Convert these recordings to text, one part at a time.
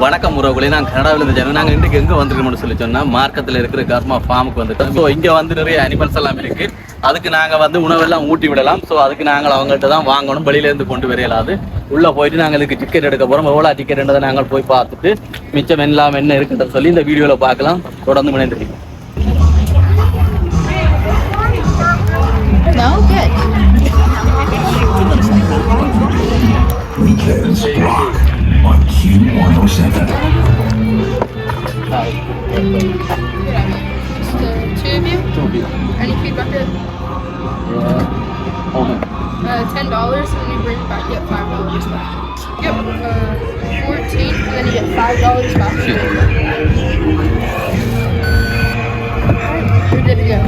வணக்கம் உறவுகளே, நான் கனடாவில் இருந்து நாங்கள் இன்றைக்கு எங்கே வந்திருக்கோம்னு சொல்லி சொன்னால் மார்க்கத்தில் இருக்கிற கர்மா ஃபார்முக்கு வந்துட்டோம். ஸோ இங்கே வந்து நிறைய அனிமல்ஸ் எல்லாம் இருக்குது. அதுக்கு நாங்கள் வந்து உணவெல்லாம் ஊட்டி விடலாம். ஸோ அதுக்கு நாங்கள் அவங்கள்ட்ட தான் வாங்கணும், வெளியிலேருந்து கொண்டு வரையலாது. உள்ளே போயிட்டு நாங்கள் இதுக்கு டிக்கெட் எடுக்க போகிறோம். எவ்வளோ டிக்கெட்ன்றதை நாங்கள் போய் பார்த்துட்டு மிச்சம் எல்லாம் என்ன இருக்குன்னு சொல்லி இந்த வீடியோவில் பார்க்கலாம். தொடர்ந்து முனைந்திருக்கீங்க. Weekends Block on Q107. Two of you? Any feedback there? $10 and you bring it back, you get $5 back. Yep, 14 and then you get $5 back. You're good to go.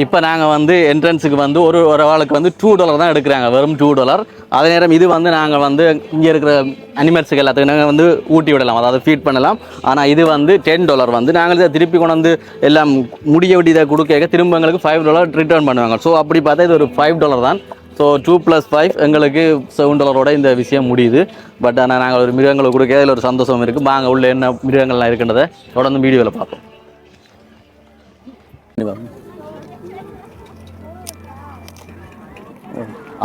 இப்போ நாங்கள் வந்து என்ட்ரன்ஸுக்கு வந்து ஒரு ஆளுக்கு வந்து $2 தான் எடுக்கிறாங்க, வெறும் $2. அதே நேரம் இது வந்து நாங்கள் வந்து இங்கே இருக்கிற அனிமல்ஸுக்கு எல்லாத்துக்கும் நாங்கள் வந்து ஊட்டி விடலாம், அதாவது ஃபீட் பண்ணலாம். ஆனால் இது வந்து $10 வந்து நாங்கள் இதை திருப்பி கொண்டு வந்து எல்லாம் முடிய விட்டு இதை கொடுக்க திரும்ப எங்களுக்கு $5 ரிட்டர்ன் பண்ணுவாங்க. ஸோ அப்படி பார்த்தா இது ஒரு $5 தான். ஸோ 2 + 5 எங்களுக்கு $7 இந்த விஷயம் முடியுது. பட் ஆனால் நாங்கள் ஒரு மிருகங்களுக்கு கொடுக்க இதில் ஒரு சந்தோஷம் இருக்குது. வாங்க உள்ள என்ன மிருகங்கள்லாம் இருக்கின்றதை தொடர்ந்து வீடியோவில் பார்ப்போம்.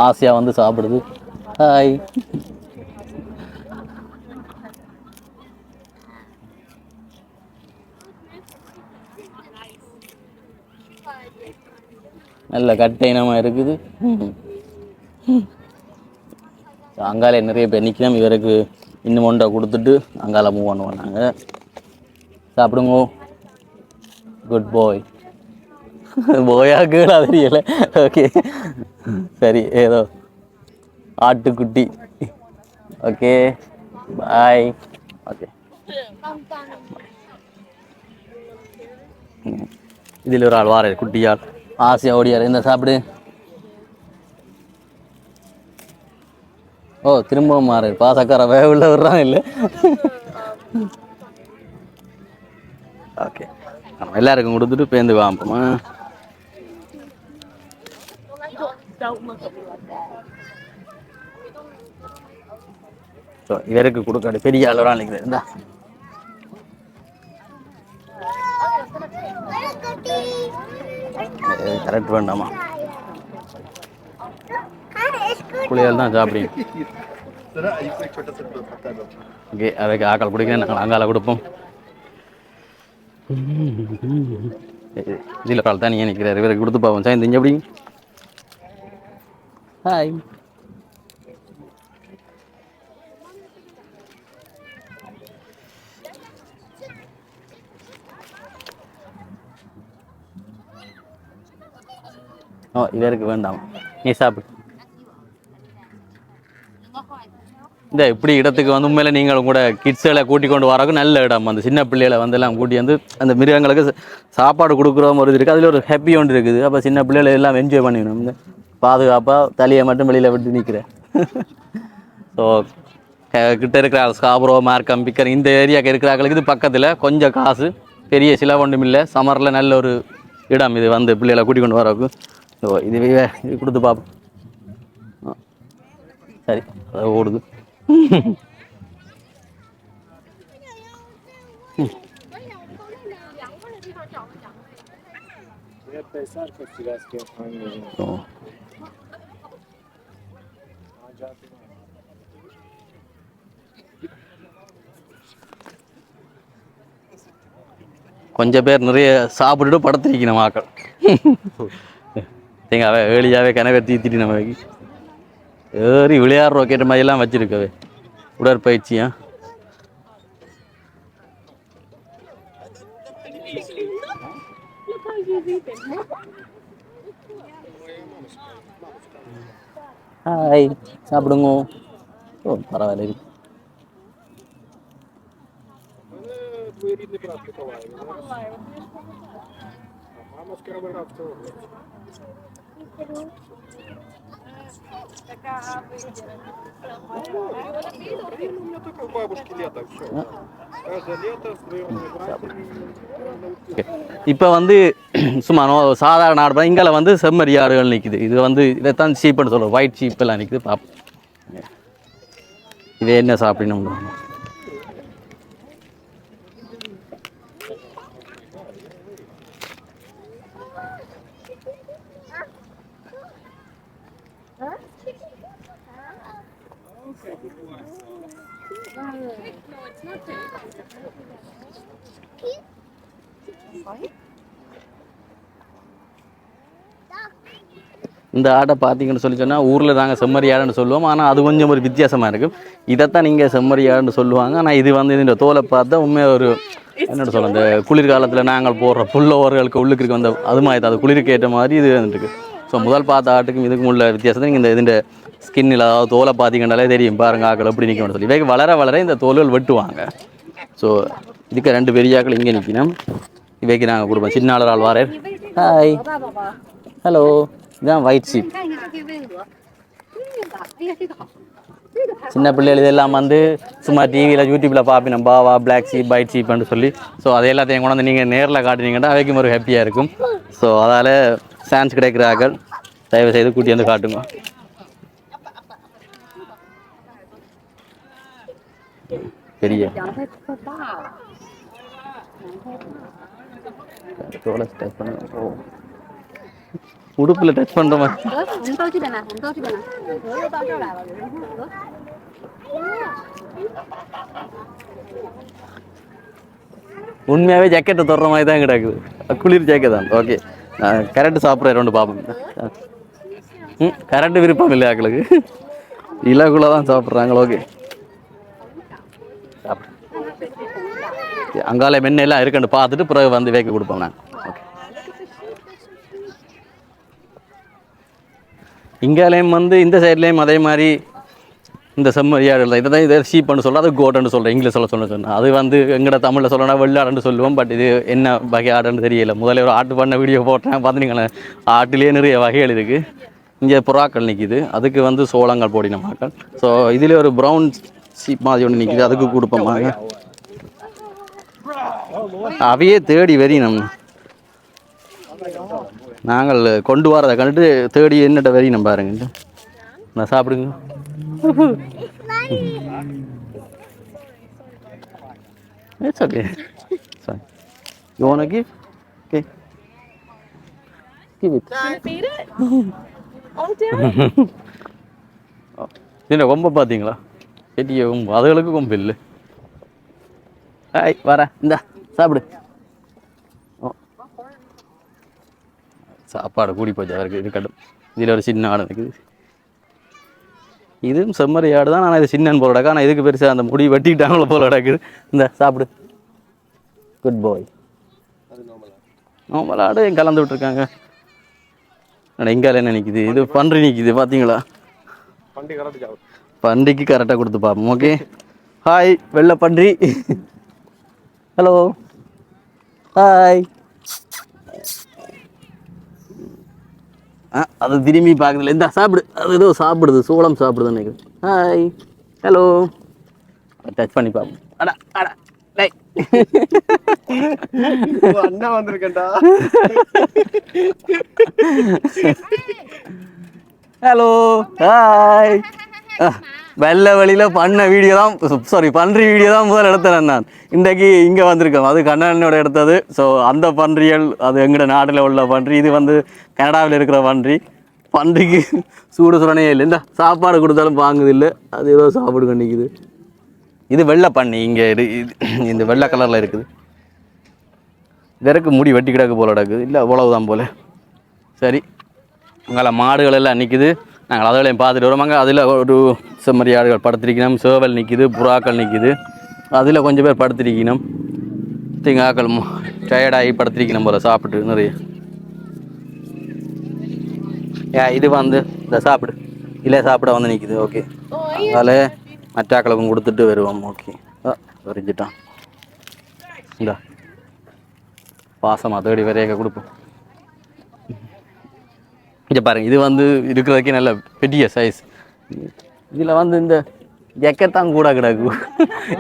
ஆசையா வந்து சாப்பிடுது. ஹாய். நல்ல கட்டைனமாக இருக்குது. அங்கால நிறைய பேர் நிற்கணும். இவருக்கு இன்னும் ஒன்றை கொடுத்துட்டு அங்கால மூவ் பண்ணுவோம். நாங்கள் சாப்பிடுங்க. குட் பாய். போயா கேளா தெரியல. ஓகே சரி, ஏதோ ஆட்டுக்குட்டி. Okay bye. ஓகே, இதில் ஒரு ஆள் வார குட்டியால் ஆசையாக ஓடியார். என்ன சாப்பிடு. ஓ திரும்பவும் மாறு. பாசக்கார வேவுள்ள விடுறான் இல்லை. ஓகே, நம்ம எல்லாருக்கும் கொடுத்துட்டு பேருந்து வாங்குமா. இவருக்கு கொடுக்காது, பெரிய அளவா நினைக்கிறேன். கரெக்ட் வேண்டாமா, குளியல் தான் சாப்பிடுங்க. ஓகே, அதுக்கு ஆக்கள் குடிக்கிறேன், நாங்கள் அங்கால கொடுப்போம். இதில் ஒரு ஆள் தான் நீங்கள் நிற்கிறார். இவருக்கு கொடுத்து பார்ப்போம். சார் இந்த எப்படி. ஹாய். ஓ இவருக்கு வேண்டாம், நீ சாப்பிடு. இந்த இப்படி இடத்துக்கு வந்து உண்மையில நீங்களும் கூட கிட்ஸுகளை கூட்டி கொண்டு வரக்கு நல்ல இடம். அந்த சின்ன பிள்ளைகளை வந்து எல்லாம் கூட்டி வந்து அந்த மிருகங்களுக்கு சாப்பாடு கொடுக்குற ஒரு இது இருக்குது. அதில் ஒரு ஹாப்பி ஒன்று இருக்குது. அப்போ சின்ன பிள்ளைகளை எல்லாம் என்ஜாய் பண்ணிக்கணும். இந்த பாதுகாப்பாக தலையை மட்டும் வெளியில் விட்டு நிற்கிறேன். ஸோ கிட்ட இருக்கிற ஸ்காப்ரோ, மார்க்கம், பிக்கர் இந்த ஏரியாவுக்கு இருக்கிறாங்களுக்கு இது பக்கத்தில் கொஞ்சம் காசு, பெரிய சில ஒன்றும் இல்லை. சம்மரில் நல்ல ஒரு இடம் இது வந்து பிள்ளைகளை கூட்டி கொண்டு வரக்கு. ஸோ இது கொடுத்து பார்ப்போம். சரி, அதை ஓடுது. கொஞ்சம் பேர் நிறைய சாப்பிட்டுட்டு படுத்திருக்கணும் மக்கள். தேங்காவே ஏழியாவே கனவே தீத்திட்டு நம்ம ஏறி விளையாடுற கேட்ட மாதிரிலாம் வச்சுருக்கவே உடற்பயிற்சியா. ஹாய், சாப்பிடுங்க. ஓ பரவாயில்ல. இப்போ வந்து சும்மா சாதாரண ஆடு இங்கே வந்து செம்மறி ஆடுகள் நிற்குது. இது வந்து இதைத்தான் சீப்புன்னு சொல்லுவோம். ஒயிட் சீப்பெல்லாம் நிற்குது. பார்ப்போம். இதே என்ன சாப்பிடணும். இந்த ஆடை பார்த்தீங்கன்னு சொல்லி சொன்னால் ஊரில் நாங்கள் செம்மறி ஆடுன்னு சொல்லுவோம். ஆனால் அது கொஞ்சம் ஒரு வித்தியாசமாக இருக்கும். இதைத்தான் நீங்கள் செம்மறி ஆடுன்னு சொல்லுவாங்க. ஆனால் இது வந்து இந்த தோலை பார்த்தா உண்மையாக ஒரு என்னென்னு சொல்ல, இந்த குளிர்காலத்தில் நாங்கள் போடுற புல்லோவர்களுக்கு உள்ளுக்கு இருக்க வந்த அது மாதிரி தான், அது குளிருக்கு ஏற்ற மாதிரி இது வந்துருக்கு. ஸோ முதல் பார்த்த ஆட்டுக்கும் இதுக்கும் உள்ள வித்தியாசத்தை நீங்கள் இந்த ஸ்கின்னில் அதாவது தோலை பார்த்தீங்கன்னாலே தெரியும். பாருங்க ஆக்கள் எப்படி நிற்கணும்னு சொல்லி இவைக்கு வளர வளர இந்த தோல்கள் வெட்டுவாங்க. ஸோ இதுக்கு 2 பெரிய ஆக்கள் இங்கே நிற்கணும். இவைக்கு நாங்கள் கொடுப்போம். சின்ன ஆள் வாரேன். Hi, hello. இதுதான் ஒயிட் ஷீப். சின்ன பிள்ளைகள் இதெல்லாம் வந்து சும்மா டிவியில் யூடியூப்பில் பார்ப்பேன், பாவா பிளாக் ஷீப் ஒயிட் ஷீப்னு சொல்லி. ஸோ அதை எல்லாத்தையும் கொண்டு வந்து நீங்கள் நேரில் காட்டுனீங்கன்னா அவைக்கும் ஒரு ஹாப்பியாக இருக்கும். ஸோ அதால் சான்ஸ் கிடைக்கிறார்கள், தயவு செய்து கூட்டி வந்து காட்டுங்க. பெரிய உடுப்பில் டச் பண்ணுற மாதிரி. உண்மையாகவே ஜாக்கெட்டை தொடுற மாதிரி தான் கிடக்குது. குளிர் ஜாக்கெட் தான். ஓகே, நான் கரெக்டு சாப்பிட்றேன். 2 பார்ப்போம். கரெக்டு விருப்பம் இல்லை ஆக்களுக்கு, இலகுல தான் சாப்பிட்றாங்க. ஓகே, சாப்பிட்றேன். அங்கால மென்னெல்லாம் இருக்குன்னு பார்த்துட்டு பிறகு வந்து வேக்க கொடுப்போம் நான். ஓகே, இங்காலையும் வந்து இந்த சைட்லேயும் அதே மாதிரி இந்த செம்மறியாடு இதை தான் இதை ஷீப்னு சொல்கிறோம், அது கோட்டுன்னு சொல்கிறேன் இங்கிலீஷில் சொன்னேன். அது வந்து எங்கட தமிழில் சொல்லணும்னா வெள்ளாடுன்னு சொல்லுவோம். பட் இது என்ன வகை ஆடுன்னு தெரியல. முதல்ல ஒரு ஆட்டு பண்ண வீடியோ போட்டேன், பார்த்துனீங்களேன். ஆட்டுலேயே நிறைய வகைகள் இருக்குது. இங்கே புறாக்கள் நிற்கிது, அதுக்கு வந்து சோளங்கள் போடின மாக்கள். ஸோ இதில் ஒரு ப்ரௌன் ஷீப் மாதிரி ஒன்று நிற்கிது, அதுக்கு கொடுப்போம். அவையே தேடி வரி நாங்கள் கொண்டு வரதை கண்டுட்டு தேடி என்னட்ட வரி பாருங்க. நான் சாப்பிடுங்க. It's okay. Sorry. You want to give? Okay. Give it. Can I feed it? Oh, damn. என்ன கொம்பை பார்த்தீங்களா? பெரிய கொம்பு, அதுகளுக்கு கொம்பு இல்லை. ஹாய், வரேன். இந்தா சாப்பிடு. சாப்பாடு கூடி போச்சு அவருக்கு. இது கட்டும். இதில் ஒரு சின்ன ஆடு இருக்குது. இதுவும் செம்மறி ஆடு தான். ஆனால் இது சின்னன் போல கிடக்கு. ஆனால் இதுக்கு பெருசாக அந்த முடி வெட்டிக்கிட்டாங்களோ போல கிடக்குது. இந்த சாப்பிடு. குட் பாய். நார்மல் ஆடு கலந்து விட்டுருக்காங்க. இங்கால என்ன நிற்கிது? இது பன்றி நிற்கிது, பார்த்தீங்களா? பன்றிக்கு கரெக்டாக கொடுத்து பார்ப்போம். ஓகே, ஹாய் வெள்ளை பன்றி. Hello, hi. அது திரும்பி பார்க்குறதுல இந்த சாப்பிடு. அது ஏதோ சாப்பிடுது, சோளம் சாப்பிடுது நினைக்கிறேன். Hi, hello. டச் பண்ணி பார்ப்போம். அடா அடா டேய், அண்ணா வந்திருக்கேன்டா. Hello, hi. வெள்ளை வழியில் பண்ண வீடியோ தான், சாரி பன்றி வீடியோ தான் முதல் எடுத்தேன் நான். இன்றைக்கு இங்கே வந்திருக்கோம். அது கண்ணனோட எடுத்தது. ஸோ அந்த பன்றிகள் அது எங்களோட நாட்டில் உள்ள பன்றி. இது வந்து கனடாவில் இருக்கிற பன்றி. பன்றிக்கு சூடு சுரணே இல்லை. இந்த சாப்பாடு கொடுத்தாலும் வாங்குது இல்லை, அது ஏதோ சாப்பாடு கண்டிக்குது. இது வெள்ளை பண்ணி இங்கே இந்த வெள்ளை கலரில் இருக்குது. இதற்கு முடி வெட்டி கிடக்கு போல கிடக்குது. இல்லை அவ்வளவுதான் போல். சரி, அங்கே மாடுகள் எல்லாம் நிற்குது. நாங்கள் அதெல்லாம் பார்த்துட்டு வருவாங்க. அதில் ஒரு செம்மறி ஆடுகள் படுத்திருக்கணும், சேவல் நிற்கிது, புறாக்கள் நிற்கிது. அதில் கொஞ்சம் பேர் படுத்திருக்கணும். திங்காக்கள் டயர்டாகி படுத்திருக்கணும் போல் சாப்பிட்டு நிறைய. இது வந்து இந்த சாப்பிடு இல்லை சாப்பிட வந்து நிற்கிது. ஓகே, அதனால் மற்றாக்களுக்கும் கொடுத்துட்டு வருவோம். ஓகே, வரைஞ்சிட்டான். இந்த பாசமாக தேடி வரைய கொடுப்போம். இங்கே பாருங்கள், இது வந்து இருக்கிறதுக்கே நல்ல பெரிய சைஸ். இதில் வந்து இந்த ஜக்கெட்டான் கூட கிடக்கு.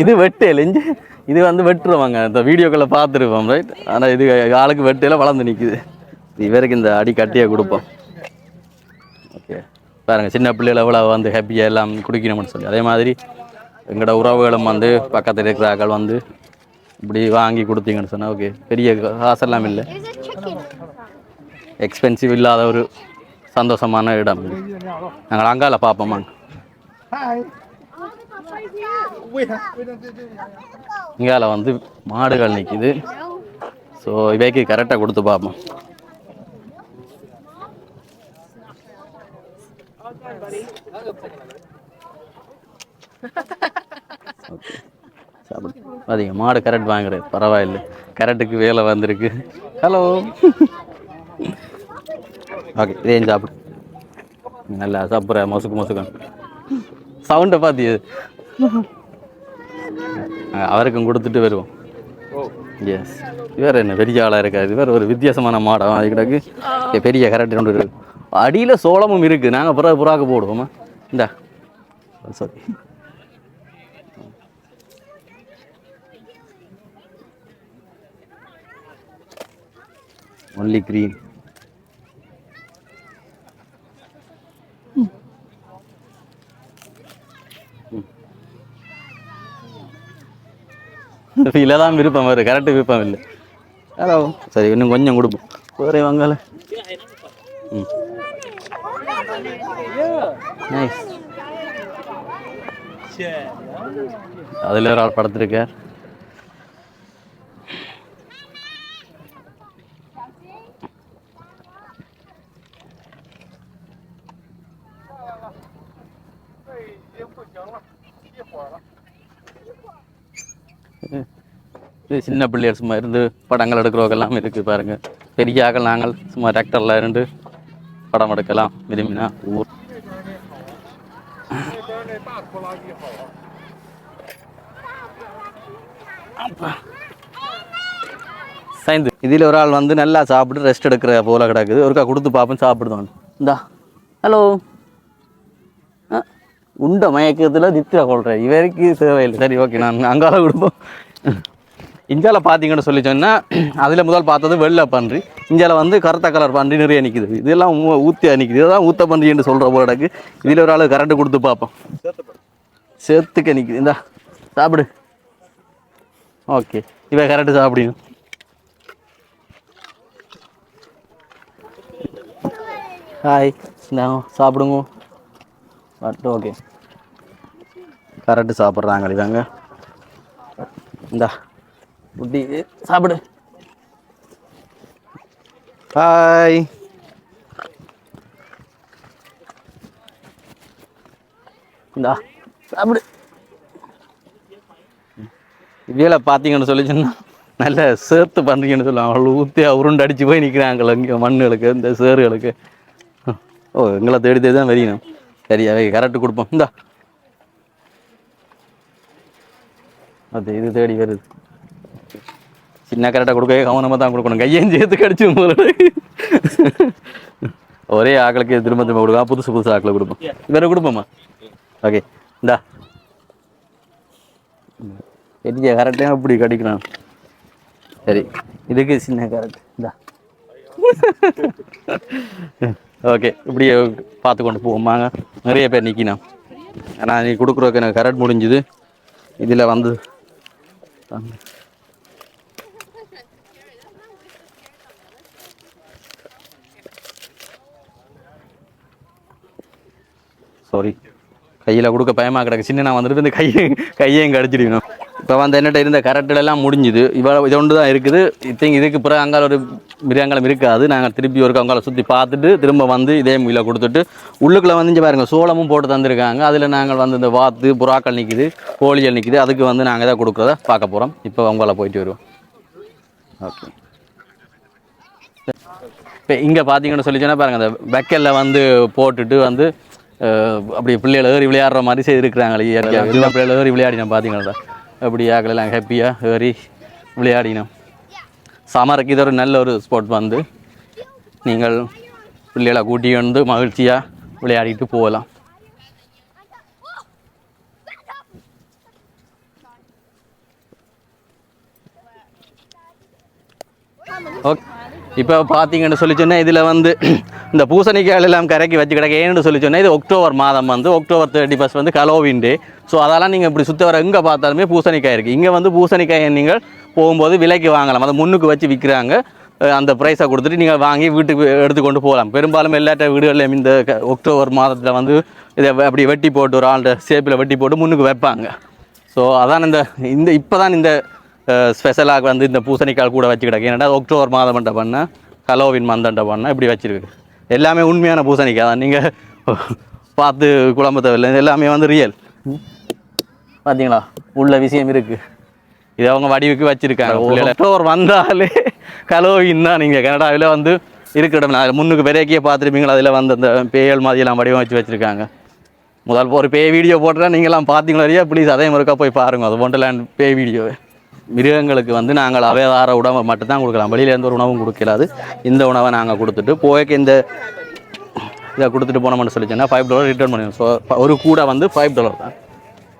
இது வெட்டையில் இஞ்சி இது வந்து வெட்டுருவாங்க. இந்த வீடியோக்களை பார்த்துருப்போம், ரைட்? ஆனால் இது ஆளுக்கு வெட்டையில் வளர்ந்து நிற்குது. இவருக்கு இந்த அடி கட்டியாக கொடுப்போம். ஓகே, பாருங்கள், சின்ன பிள்ளைகள் எவ்வளோ வந்து ஹாப்பியாக எல்லாம் குடிக்கணும்னு சொல்லி. அதே மாதிரி எங்களோட உறவுகளும் வந்து பக்கத்தில் இருக்கிறார்கள் வந்து இப்படி வாங்கி கொடுத்தீங்கன்னு சொன்னால் ஓகே, பெரிய காசெல்லாம் இல்லை, எக்ஸ்பென்சிவ் இல்லாத ஒரு சந்தோஷமான இடம். நாங்கள் அங்கால பார்ப்போமாங்க. இங்கால வந்து மாடுகள் நிற்கிது. ஸோ இவைக்கு கரெக்டாக கொடுத்து பார்ப்போம். ஓகே, சாப்பிடு. அதிக மாடு கரெக்ட் வாங்குறது பரவாயில்லை, கரெக்டுக்கு வேலை வந்திருக்கு. ஹலோ. ஓகே, இதையும் சாப்பிடு. நல்லா சாப்பிட்ற மொசுக்கு சவுண்டை பார்த்தியது. அவருக்கும் கொடுத்துட்டு வருவோம். எஸ், இவர் என்ன பெரிய ஆளாக இருக்காது, இவர் ஒரு வித்தியாசமான மாடம். அது கிடக்கு பெரிய கரெக்ட் கொண்டு இருக்கு. அடியில் சோளமும் இருக்குது. நாங்கள் பிறகு புறாக்கு போடுவோமா? இந்தா சாரி. Only green. இல்லை தான் விருப்பம் வருது, கரெக்டு விருப்பம் இல்லை. ஹலோ, சரி இன்னும் கொஞ்சம் கொடுப்போம். வேறே வாங்கல. நைஸ். அதில் ஒரு ஆள் படுத்திருக்கார். இது சின்ன பிள்ளையர் சும்மா இருந்து படங்கள் எடுக்கிறவங்கெல்லாம் இருக்குது பாருங்கள். பெரிய ஆக்கள் நாங்கள் சும்மா டிராக்டரில் இருந்து படம் எடுக்கலாம் விரும்பினா. ஊர் சைந்து இதில் ஒரு ஆள் வந்து நல்லா சாப்பிட்டு ரெஸ்ட் எடுக்கிற போல கிடக்குது. ஒருக்கா கொடுத்து பார்ப்போம், சாப்பிடுதோன்னு. இந்தா ஹலோ. உண்ட மயக்கத்தில் நித்திர கொள்கிறேன், இவருக்கு தேவையில்லை. சரி ஓகே, நான் அங்கால கொடுப்போம். இந்தியாவில் பார்த்தீங்கன்னு சொல்லி சொன்னால் அதில் முதல் பார்த்தது வெள்ளை பன்றி, இந்தியாவில் வந்து கருத்த கலர் பன்றி நிறைய நிற்கிது. இதெல்லாம் ஊற்றி நிற்கிது. இதெல்லாம் ஊத்த பன்றி என்று சொல்கிற போல கிடக்கு. இதில் ஒரு ஆள் கரண்ட்டு கொடுத்து பார்ப்போம். சேர்த்துக்க நிற்கிது. இந்தா சாப்பிடு. ஓகே, இவ கரெக்டு சாப்பிடுங்க. ஹாய், இந்தாங்க சாப்பிடுங்க. பட் ஓகே, கரெக்டு சாப்பிட்றாங்க இவங்க. இந்தா புட்டி சாப்பிடு. ஹாய். இந்தா சாப்பிடு. இவையில பார்த்தீங்கன்னு சொல்லி சொன்னால் நல்ல சேர்த்து பண்ணுறீங்கன்னு சொல்லுவாங்க. அவள் ஊற்றி உருண்டு அடித்து போய் நிற்கிறாங்கள இங்கே மண்ணுகளுக்கு, இந்த சேறுகளுக்கு. ஓ, எங்களை தேடி தேடி தான் வெறியணும். சரி, அவை கரெக்டு கொடுப்போம். இந்தா அது இது தேடி வருது. சின்ன கரெக்டாக கொடுக்க கவனமாக தான் கொடுக்கணும். கையையும் சேர்த்து கடிச்சு போல. ஒரே ஆக்களுக்கு திரும்ப திரும்ப கொடுக்கலாம், புதுசு புதுசு ஆக்களை கொடுப்போம். வேறு கொடுப்போம்மா. ஓகே, இந்தா பெரிய கரெக்டாக இப்படி கடிக்கிறான். சரி, இதுக்கு சின்ன கரெக்ட். இந்தா ஓகே, இப்படியே பார்த்து கொண்டு போவோமாங்க. நிறைய பேர் நிற்கினோம். ஆனால் நீ கொடுக்குறதுக்கு எனக்கு கரெக்ட் முடிஞ்சுது. இதில் வந்து சாரி, கையில் கொடுக்க பயமாக கிடக்கு. சின்ன நான் வந்துட்டு இந்த கையையும் கடிச்சிடுவேன். இப்போ வந்து என்னட்ட இருந்த கரெக்டெல்லாம் முடிஞ்சுது. இது ஒன்று தான் இருக்குது. இதுக்கு பிறகு அங்கால ஒரு மிருகங்களும் இருக்காது. நாங்கள் திருப்பி ஒரு அங்கால சுற்றி பார்த்துட்டு திரும்ப வந்து இதே முயில கொடுத்துட்டு உள்ளுக்குள்ளே வந்து இங்கே பாருங்கள் சோளமும் போட்டு தந்துருக்காங்க. அதில் நாங்கள் வந்து இந்த வாத்து புறாக்கள் நிற்கிது, கோழிகள் நிற்கிது. அதுக்கு வந்து நாங்கள் தான் கொடுக்குறத பார்க்க போகிறோம். இப்போ அவங்கள போயிட்டு வருவோம். ஓகே, இப்போ இங்கே பார்த்தீங்கன்னு சொல்லி சொன்னால் பாருங்கள், அந்த வெக்கலில் வந்து போட்டுட்டு வந்து அப்படி பிள்ளைகள் ஏறி விளையாடுற மாதிரி செய்திருக்கிறாங்களே. இயற்கையாக எல்லா பிள்ளைகள் ஏறி விளையாடினோம். பார்த்தீங்கன்னா அப்படி ஆக்கெல்லாம் ஹாப்பியாக ஏறி விளையாடினோம். சமருக்கு இது ஒரு நல்ல ஒரு ஸ்பாட். வந்து நீங்கள் பிள்ளைகளை கூட்டி வந்து மகிழ்ச்சியாக விளையாடிட்டு போகலாம். ஓகே, இப்போ பார்த்தீங்கன்னு சொல்லி சொன்னால் இதில் வந்து இந்த பூசணிக்காய் எல்லாம் கரைக்கி வச்சு கிடக்க ஏன்னு சொல்லி சொன்னால் இது அக்டோபர் மாதம் வந்து அக்டோபர் 31 வந்து ஹாலோவீன் டே. ஸோ அதெல்லாம் நீங்கள் இப்படி சுற்றி வர எங்கே பார்த்தாலுமே பூசணிக்காய் இருக்குது. இங்கே வந்து பூசணிக்காயை நீங்கள் போகும்போது விலைக்கு வாங்கலாம். அதை முன்னுக்கு வச்சு விற்கிறாங்க. அந்த ப்ரைஸை கொடுத்துட்டு நீங்கள் வாங்கி வீட்டுக்கு எடுத்துக்கொண்டு போகலாம். பெரும்பாலும் எல்லாட்ட வீடுகளிலும் இந்த அக்டோபர் மாதத்தில் வந்து இதை அப்படி வெட்டி போட்டு ஒரு ஆள்கிட்ட ஷேப்பில் வெட்டி போட்டு முன்னுக்கு வைப்பாங்க. ஸோ அதான் இந்த இப்போ தான் இந்த ஸ்பெஷலாக வந்து இந்த பூசணிக்காய் கூட வச்சு கிடக்கு. ஏன்னா அக்டோபர் மாதம் பண்ண ஹாலோவீன் மந்தண்ட பண்ண இப்படி வச்சுருக்கு. எல்லாமே உண்மையான பூசணிக்காய் தான், நீங்கள் பார்த்து குழம்பு தேவையில்லை. எல்லாமே வந்து ரியல். பார்த்தீங்களா உள்ள விஷயம் இருக்குது. இது அவங்க வடிவுக்கு வச்சுருக்காங்க. அக்டோபர் வந்தாலே ஹாலோவீன் தான். நீங்கள் கனடாவில் வந்து இருக்கிற இடம் முன்னுக்கு விரைக்கியே பார்த்துருப்பீங்களா, அதில் வந்து அந்த பேயல் மாதிரியெல்லாம் வடிவமைச்சு வச்சுருக்காங்க. முதல் ஒரு பேய் வீடியோ போட்டுறா நீங்களாம் பார்த்தீங்களா இல்லையா? ப்ளீஸ் அதே மாதிரிக்கா போய் பாருங்கள் அது ஒன்றுலேண்ட் பேய் வீடியோவை. மிருகங்களுக்கு வந்து நாங்கள் அவையார உணவை மட்டும்தான் கொடுக்கலாம். வெளியிலேருந்து ஒரு உணவும் கொடுக்கலாது. இந்த உணவை நாங்கள் கொடுத்துட்டு போய்க்கு இந்த இதை கொடுத்துட்டு போனோம்னு சொல்லிச்சோன்னா $5 ரிட்டர்ன் பண்ணிடுவோம். ஸோ ஒரு கூட வந்து $5 தான்.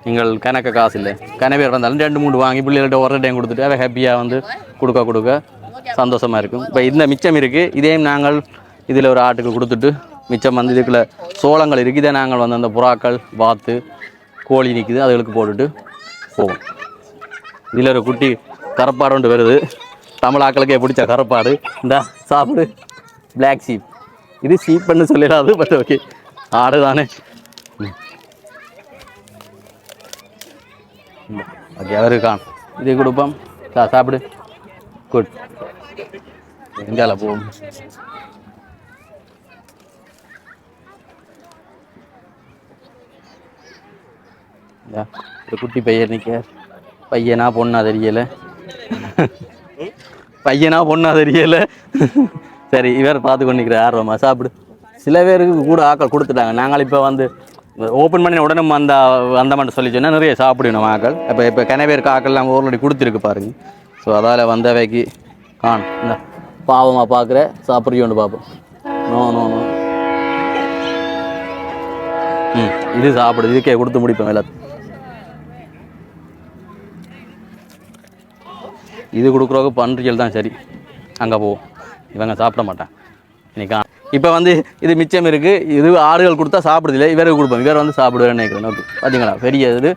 நீங்கள் கணக்கு காசு இல்லை, கனவே இருந்தாலும் 2-3 வாங்கி பிள்ளைகள்கிட்ட ஒரு டைம் கொடுத்துட்டு அதை ஹாப்பியாக வந்து கொடுக்க சந்தோஷமாக இருக்கும். இப்போ இந்த மிச்சம் இருக்குது, இதையும் நாங்கள் இதில் ஒரு ஆட்டுக்கு கொடுத்துட்டு மிச்சம் வந்து இதுக்குள்ள சோளங்கள் இருக்குது. இதை நாங்கள் வந்து அந்த புறாக்கள் வாத்து கோழி நிற்குது அதுகளுக்கு போட்டுட்டு போவோம். இதில் ஒரு குட்டி கரப்பாடு ஒன்று வருது. தமிழாக்களுக்கே பிடிச்ச கரப்பாடு. இந்த சாப்பிடு பிளாக் ஷீப். இது ஷீப்புன்னு சொல்லிடாது, பட் ஓகே ஆடு தானே. ஓகே அவருக்கான் இது கொடுப்போம். சாப்பிடு. குட். எங்கால போவோம். ஒரு குட்டி பையன் நிற்க. பையனா பொண்ணா தெரியலை. பையனா பொண்ணா தெரியலை. சரி இவர் பார்த்து கொண்டிருக்கிற ஆர்வமா சாப்பிடு. சில பேருக்கு கூட ஆக்கள் கொடுத்துட்டாங்க. நாங்கள் இப்போ வந்து ஓப்பன் பண்ணி உடனே அந்த மட்டும் சொல்லி சொன்னால் நிறைய சாப்பிடணும் ஆக்கள். இப்போ கனவேருக்கு ஆக்கள்லாம் ஆல்ரெடி கொடுத்துருக்கு பாருங்க. ஸோ அதால் வந்தவைக்கு காணும். இந்த பாவமாக பார்க்குற சாப்பிட்றியோன்னு பார்ப்போம். No no no. இது சாப்பிடுது. இதுக்கே கொடுத்து முடிப்போம் எல்லாத்தையும். இது கொடுக்குறவங்க பன்றிகள் தான் சரி. அங்கே போவோம். இவங்க சாப்பிட மாட்டான் இன்னைக்கா. இப்போ வந்து இது மிச்சம் இருக்குது. இது ஆடுகள் கொடுத்தா சாப்பிடுதில்லை. இவருக்கு கொடுப்போம். இவர் வந்து சாப்பிடுவேன்னு நினைக்கிறேன். ஓகே பார்த்தீங்களா பெரிய இது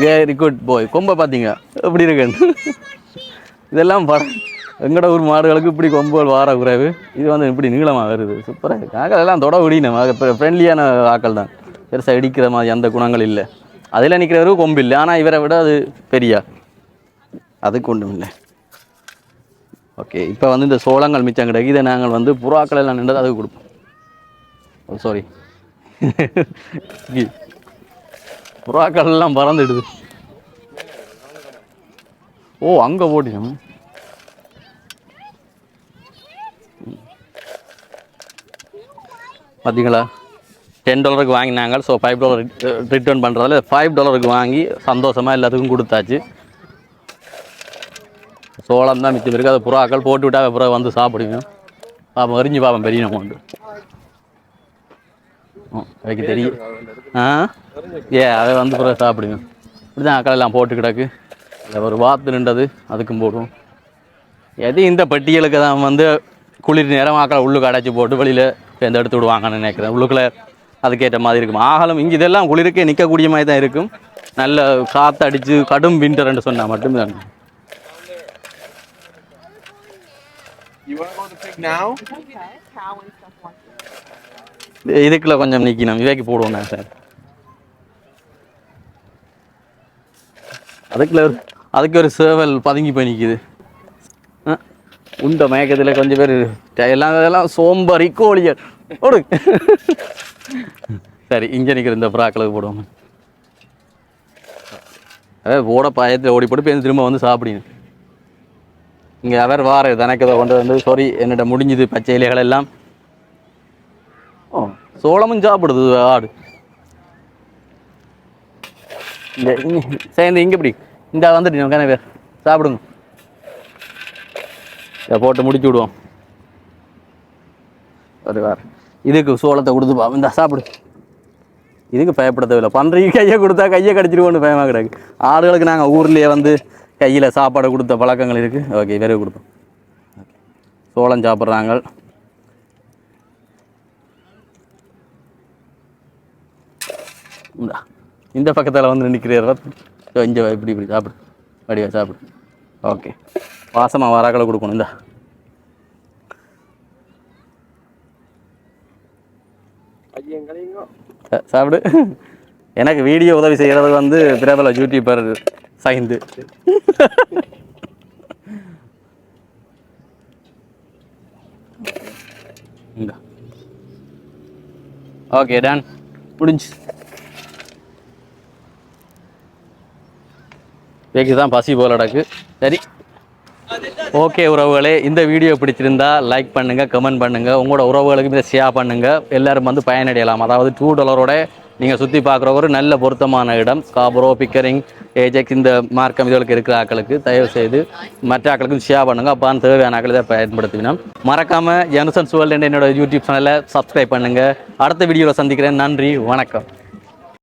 வெரி குட் போய் கொம்பை பார்த்தீங்க எப்படி இருக்குன்னு. இதெல்லாம் படம் எங்கட ஊர் மாடுகளுக்கு இப்படி கொம்புகள் வார குறைவு. இது வந்து இப்படி நீளமாக வருது. சூப்பராக இருக்குது. ஆக்கள் எல்லாம் தொட விடினோம். இப்போ ஃப்ரெண்ட்லியான ஆக்கள் தான். பெருசாக இடிக்கிற மாதிரி அந்த குணங்கள் இல்லை. அதில் நிற்கிறவருக்கு கொம்பு இல்லை. ஆனால் இவரை விட அது பெரியா அதுக்கு ஒன்றும் இல்லை. ஓகே இப்போ வந்து இந்த சோளங்கள் மிச்சம் கிடையாது. இதை நாங்கள் வந்து புறாக்கள் எல்லாம் நின்றது அதுக்கு கொடுப்போம். சாரி புறாக்கள் எல்லாம் பறந்துடுது. ஓ அங்கே போட்டினோம். பார்த்தீங்களா $10 வாங்கினாங்க. ஸோ $5 ரிட்டர்ன் பண்ணுறதால $5 வாங்கி சந்தோஷமாக எல்லாத்துக்கும் கொடுத்தாச்சு. சோளம் தான் மிச்சம் இருக்குது. அதை புறாக்கள் போட்டு விட்டால் அப்புறம் வந்து சாப்பிடுவோம். பாப்போம் எரிஞ்சு பார்ப்போம் பெரிய நம்ம உண்டு. அதுக்கு தெரியும். அதை வந்து பிறகு சாப்பிடுவோம். இப்படி தான் ஆக்கள் எல்லாம் போட்டு கிடக்கு. இல்லை ஒரு வாத்து நின்றது அதுக்கும் போடுவோம். எது இந்த பட்டியலுக்கு தான் வந்து குளிர் நேரம் ஆக்களை உள்ளுக்கு அடைச்சி போட்டு வெளியில் சேர்ந்து எடுத்து விடுவாங்கன்னு நினைக்கிறேன். உள்ளுக்குள்ளே அதுக்கேற்ற மாதிரி இருக்கும். ஆகலும் இங்கே இதெல்லாம் குளிருக்கே நிற்கக்கூடிய மாதிரி தான் இருக்கும். நல்ல காற்று அடித்து கடும் விண்டர்ன்னு சொன்னால் மட்டும்தான். இதுக்குள்ள கொஞ்சம் நிற்கணும். இவைக்கு போடுவோம் சார். அதுக்கு ஒரு சேவல் பதுங்கி போய் நிற்கிது. உண்ட மயக்கத்தில் கொஞ்சம் பேர் எல்லாம் சோம்பரி கோழியர் ஓடு. சரி இங்கே நிற்கிற இந்த புறாக்களுக்கு போடுவோம். ஓட பாயத்தில் ஓடி போட்டு பேருந்து திரும்ப வந்து சாப்பிடுங்க. இங்கே அவர் வார தனக்கதை கொண்டு வந்து சாரி என்னிட்ட முடிஞ்சுது பச்சை இலைகள் எல்லாம். ஓ சோளமும் சாப்பிடுது ஆடு. இந்த சேர்ந்து இங்கே இப்படி இந்த வந்துட்டு கன பேர் சாப்பிடுங்க. இதை போட்டு முடிச்சு விடுவோம். ஒரு வார இதுக்கு சோளத்தை கொடுத்து பாப்போம். இந்த சாப்பிடு. இதுக்கு பயப்பட தேவையில்லை. பன்றைக்கு கையை கொடுத்தா கையை கடிச்சிடுவோன்னு பயமாக கிடக்கு. ஆடுகளுக்கு நாங்கள் ஊர்லேயே வந்து கையில் சாப்பாடு கொடுத்த பழக்கங்கள் இருக்குது. ஓகே விரைவு கொடுப்போம். சோளம் சாப்பிட்றாங்க. இந்த பக்கத்தில் வந்து நிற்கிறீர் இங்கே இப்படி இப்படி சாப்பிடு வடிவா சாப்பிடு ஓகே வாசமாக வராக்களை கொடுக்கணும் இந்த சாப்பிடு எனக்கு வீடியோ உதவி செய்கிறது வந்து பிரபல யூடியூபர் சைந்து ஓகே டன் முடிஞ்சு வேக்கு தான் பசி போல நடக்கு சரி ஓகே உறவுகளே இந்த வீடியோ பிடிச்சிருந்தா லைக் பண்ணுங்கள் கமெண்ட் பண்ணுங்கள் உங்களோட உறவுகளுக்கு இதை ஷேர் பண்ணுங்கள் எல்லோரும் வந்து பயனடையலாம் அதாவது $2 நீங்கள் சுற்றி பார்க்குற ஒரு நல்ல பொருத்தமான இடம் ஸ்காபரோ பிக்கரிங் ஏஜெக்ஸ் இந்த மார்க்கம் இதுகளுக்கு இருக்கிற ஆக்களுக்கு தயவு செய்து மற்ற ஆக்களுக்கு ஷேர் பண்ணுங்கள் அப்பான்னு தேவையான ஆக்களை இதை பயன்படுத்தினோம் மறக்காமல் ஜெனசன்ஸ் வேர்ல்டு என்னோட யூடியூப் சேனலை சப்ஸ்கிரைப் பண்ணுங்கள் அடுத்த வீடியோவில் சந்திக்கிறேன் நன்றி வணக்கம்